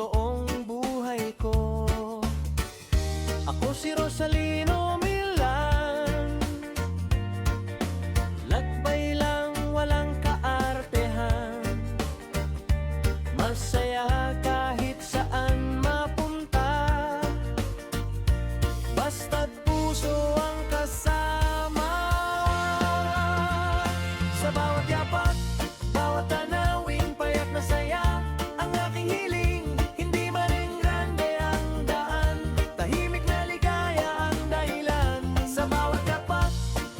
totoong buhay ko. Ako si Rosalino Milan, lakbay lang walang kaartehan, masaya kahit saan mapunta, basta't puso ang kasama. Sa bawat yapak, bawat tanawin, payak na saya ang aking hiling. Hindi maring grande ang daan, tahimik na ligaya ang dahilan. Sa bawat yapak,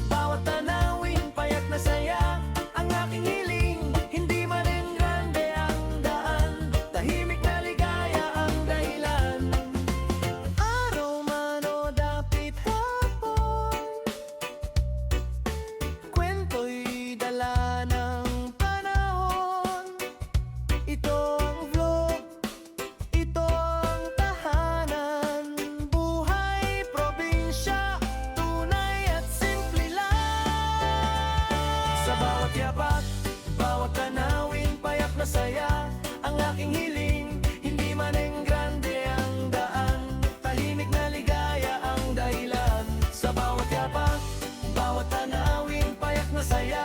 bawat tanawin, payak na saya ang aking hiling. Hindi maring grande ang daan, tahimik na ligaya ang dahilan. Araw man o dapit hapon, kwento'y dala ng panahon. Ito ang vlog, ito ang tahanan, buhay probinsya, tunay at simple lang. Sa bawat yapak, bawat tanawin, payak na saya ang aking hiling. Hindi man grande ang daan, tahimik na ligaya ang dahilan. Sa bawat yapak, bawat tanawin, payak na saya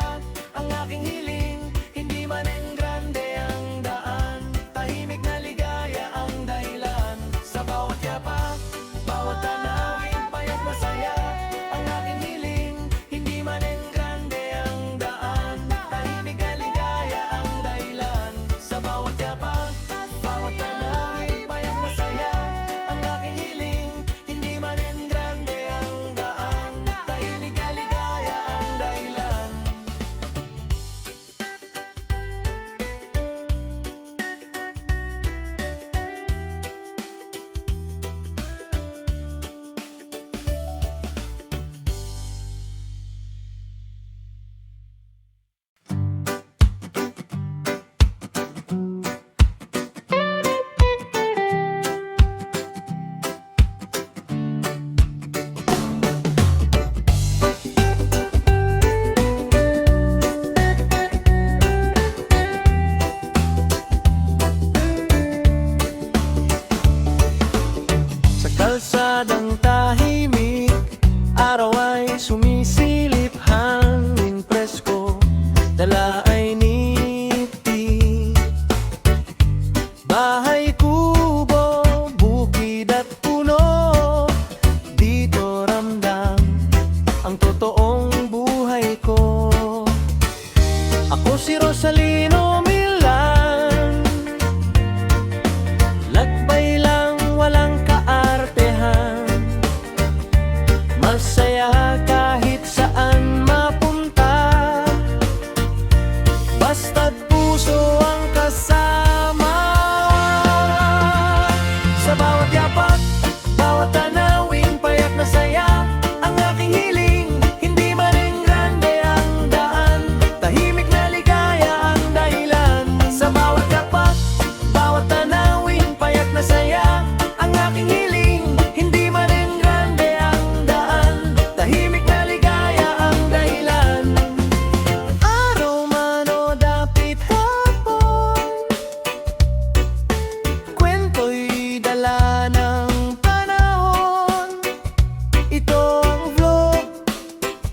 ang aking hiling. Hindi man grande ang daan, tahimik na ligaya ang dahilan. Sa bawat yapak, bawat tanawin, payak na saya ang aking hiling. Hindi man grande ang daan, tahimik na ligaya ang dahilan. Sa bawat yapak, bawat tanawin, payak na saya ang aking hiling. Hindi man grande ang daan, tahimik na ligaya ang dahilan. Sa kalsadang tahimik, araw ay sumisilip, hangin presko, dala ay niti. Bahay kubo, bukid at puno, dito ramdam ang totoong buhay ko. Ako si Rosalino Milan, lakbay lang walang kaartehan, masaya kahit saan mapunta, basta't puso ang kasama. Sa bawat yapak, bawat tanawin, payak na saya ang aking hiling. Hindi maring grande ang daan, tahimik na ligaya ang dahilan. Sa bawat yapak, bawat tanawin, payak na saya ang aking hiling. Hindi maring grande ang daan, tahimik na ligaya ang dahilan. Araw man o dapit hapon, kwento'y dala ng panahon. Ito ang vlog,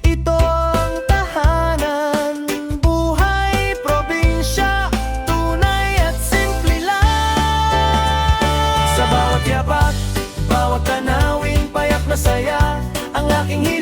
ito ang tahanan, buhay probinsya, tunay at simple lang. Sa bawat yapak, bawat tanawin, payak na saya ang aking hiling.